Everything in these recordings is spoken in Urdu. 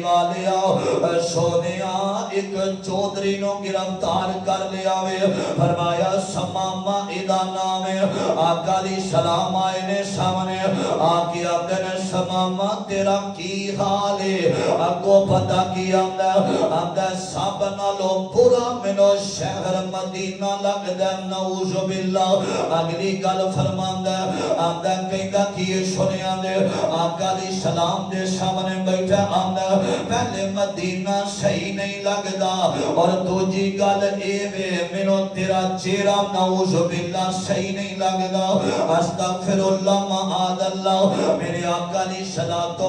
والیا سونیا ایک چودھری نو گرفتار کر لیا وے فرمایا سماما ادا نام ہے آقا علیہ السلام آئے نے سامنے آقی آقا نے سماما تیرا کی حال ہے آقو پتہ کی آمدہ سب نالو پورا منو شہر مدینہ لگ دے نعوذ باللہ اگلی گل فرماندہ آمدہ کہندہ کیے سنے آمدے آقا علیہ السلام دے سامنے بیٹھا آمدہ پہلے مدینہ صحیح نہیں لگدا اور دوجی گل ایوے منو تیرا چیرہ نعوذ باللہ صحیح نہیں لگدا استغفر اللہ معاذ اللہ میرے آقا علیہ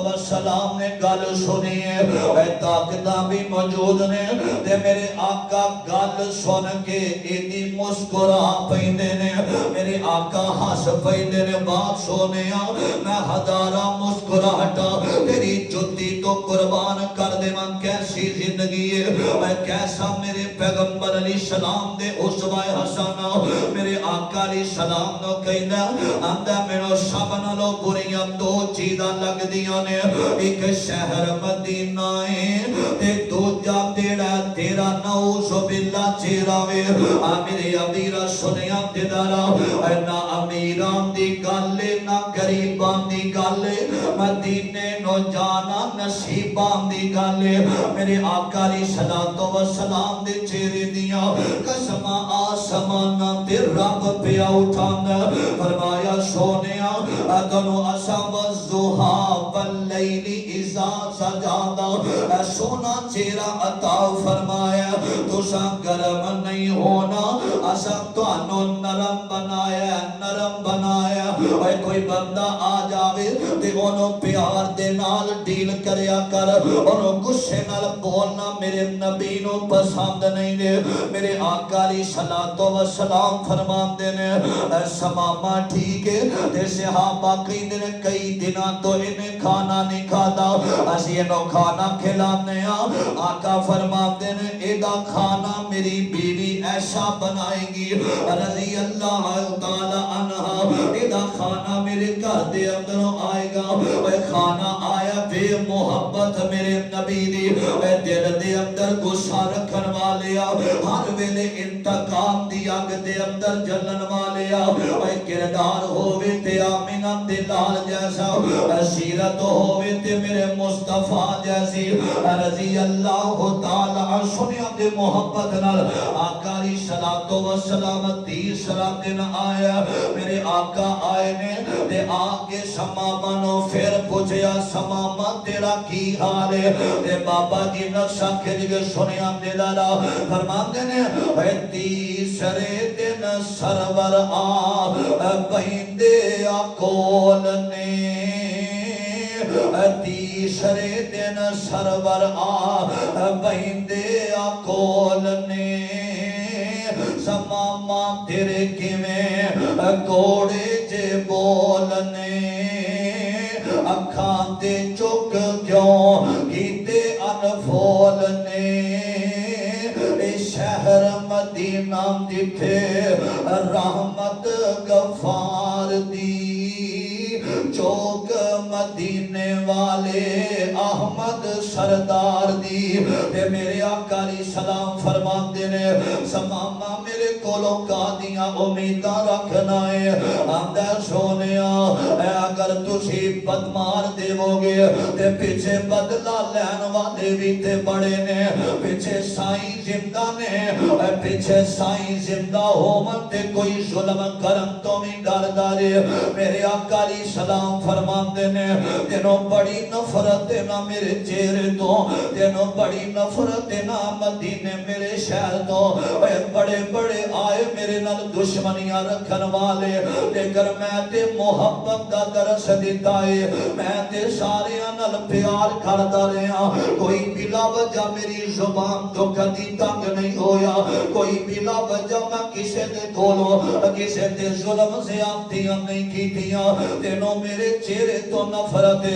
السلام نے گل سنی ہے اے طاقتاں بھی موجود نے تے میرے آقا گل سن کے ایدی مسکرا پیندے نے میرے آقا ہس پیندے نے بات سونے میں ہزارہ مسکراہٹا تیری جتی تو قربان کر دے من کیسی زندگی ہے میں کیسا میرے پیغمبر علیہ السلام دے اسوہ حسنہ میرے آقا علیہ السلام نو کہنا اندہ میرو سبنا لو بریاں دو چیزاں لگ دیاں نے ایک شہر مدینہ ہے تے دو جا تیرا نعوذ باللہ چیرا وے میرے امیرہ سنیاں دیدارا نہ امیران دی گالے نہ گریبان دی گالے مدینے نو جانا نصیبان دی گالے میرے آقا علیہ السلام دے چیرے دیا قسمہ آسمانہ تے رب پیا اٹھانا فرمایا سونیا ادنو اسا والزہا واللیلی ازا سجادا سونا چیرہ عطا فرمایا تو سا گرم نہیں ہونا اسا تو انو نرم بنایا اے کوئی بندہ آ جاوے تے انو پیار دے نال ڈیل کریا کر انو گسے نال بولنا میرے نبی نو پسند نہیں دے میرے آقا علیہ السلام فرمان دینے سماما ٹھیک ہے تے صحابہ کئی دنہ تو انہیں کھانا نہیں کھاتا اسی انہوں کھانا کھلانے آقا فرمان دینے ایدہ کھانا میری بیوی ایسا بنائے گی رضی اللہ تعالی عنہ ایدہ کھانا میرے گھر دے اندروں آئے گا اے کھانا آیا بے محبت میرے نبی دی اے دل دے اندر گسا رکھن والیا ہر ویلے انتقام دی آگ دے اندر جلن والیا اے کردار ہووے تے آمینہ دلال جیسا سیرت ہووے تے میرے مصطفیٰ جیسی رضی اللہ تعالی سنیا دے محبت نال آقا علیہ السلام تیسرا دن آیا میرے آقا آئے نے تے آگے سماما نو پھر پوچھیا سماما تیرا کی حال ہے تے بابا جی نقشہ کھلگے سنیا دے دادا فرمان دینے اے تیسرے دن سرور آ بہندے آکول نے تیسرے دن سرور آ بہندے آکول نے سماما تیرے کی میں گوڑے جے بولنے اکھاں تے چک کیوں کیتے انفولنے شہر مدینہ جتھے رحمت غفار دی چوک مدینے والے احمد سردار دی تے میرے آقا علیہ السلام فرمان دینے سماما میرے کولوں کا دیا امیدہ رکھنا ہے آمدہ سونیا اے اگر تسی بدمار دے ہوگے تے پیچھے بدلہ لین والے بھی تے بڑے نے پیچھے سائیں زندہ نے پیچھے سائیں زندہ ہو من تے کوئی ظلم کرم تو نہیں ڈر دارے میرے آقا علیہ السلام فرمان دینے تینوں بڑی نفرت نہ میرے چہرے تو تینوں بڑی نفرت نہ مدینے میرے شہر تو بڑے بڑے آئے میرے نال دشمنیاں رکھن والے لیکن میں تے محبت دا درس دیتا ہے میں تے سارے نال پیار کرتا رہا کوئی بلا وجہ میری زبان تو کدی تنگ نہیں ہویا کوئی بلا وجہ میں کسے دے کولو کسے دے ظلم زیادتیاں نہیں کی تیاں تینوں میرے چہرے تو نفرت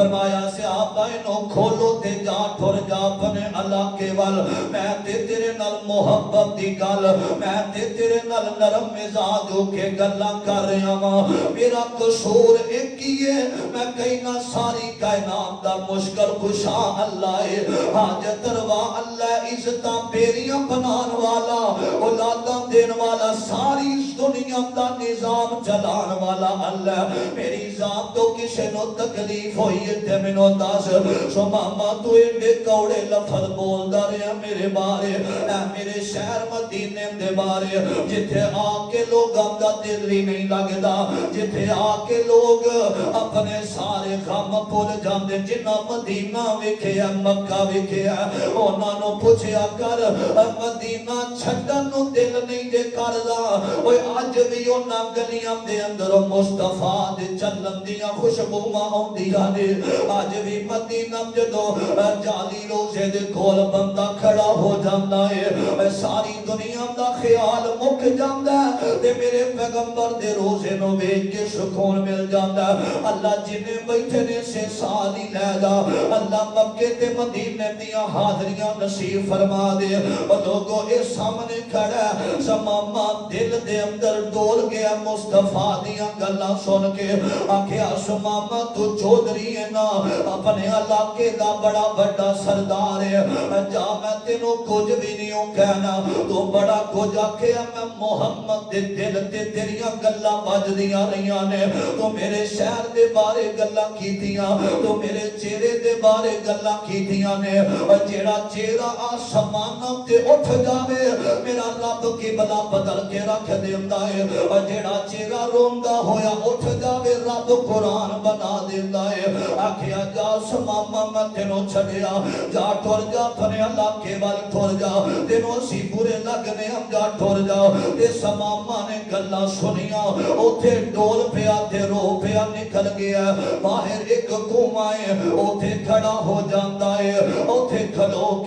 فرمایا صحابہ نو کھولو تے جا ٹر جا اپنے علاقے وال میں تے تیرے نال محبت دی گل میں تے تیرے نال نرم مزاج ہو کے گلاں کر رہا ہاں میرا قصور ایک ہی ہے میں کہنا ساری کائنات دا مشکل کشا اللہ ہے حاجت روا اللہ عزتاں پیریاں بنان والا اولاداں دین والا ساری دنیا دا نظام چلان والا اللہ میری ذات تو کسے نو تکلیف ہوئی ہے تے مینوں دس سو ماما تو ایڈے کوڑے لفظ بولدا رہیا میرے بارے اے میرے شہر مدینے دے بارے جتھے آ کے لوگاں دا دل ہی نہیں لگدا جتھے آ کے لوگ اپنے سارے غم بھول جاندے جنہاں مدینہ ویکھیا مکہ ویکھیا انہاں نو پوچھیا کر مدینہ چھڈن نو دل نہیں دے کردا اوے اج بھی انہاں گلیاں دے اندر مصطفیٰ دے چلن دیاں خوشبوواں آوندیاں نے اج بھی مدینہ جدوں جعلی روزے دے کول بندہ کھڑا ہو جاندا ہے ساری دنیا دا خیال مک جاندا ہے تے میرے پیغمبر دے روزے نو ویکھ کے سکون مل جاندا ہے اللہ جنے بیٹھے نے سے سال ہی لے جا اللہ مکے تے مدینے دیاں حاضریاں نصیب فرما دے او لوگوں اے سامنے کھڑا ہے سماما دل دے اندر ڈول گیا مصطفیٰ دیاں گلاں سن کے آکھیا سماما تو چودھری ہے نا اپنے علاقے دا بڑا بڑا سردار ہے جا میں تینوں کچھ بھی نہیں کہنا تو بڑا کچھ آکھیا میں محمد دے دل تے تیریاں گلاں بج دیاں رہیاں نے تو میرے شہر دے بارے گلاں کیتیاں تو میرے چہرے دے بارے گلاں کیتیاں نے جیڑا چہرہ آسماناں تے اٹھ جاوے میرا رب کی بلا بدل کے رکھ دیندا ہے جیڑا چہرہ روندا ہویا اٹھ جاوے رب قرآن بنا دیندا ہے آکھیا جا سماما میں تینوں چھڈیا جا ٹر جا اپنے علاقے وال ٹر جا تینوں سی برے لگنے ہم جا ٹر جا تے سماما نے گلاں سنیاں اوتھے ڈول پیا تے رو پیا نکل گیا باہر ایک کنواں ہے اوتھے کھڑا ہو جاندا ہے اوتھے کھلو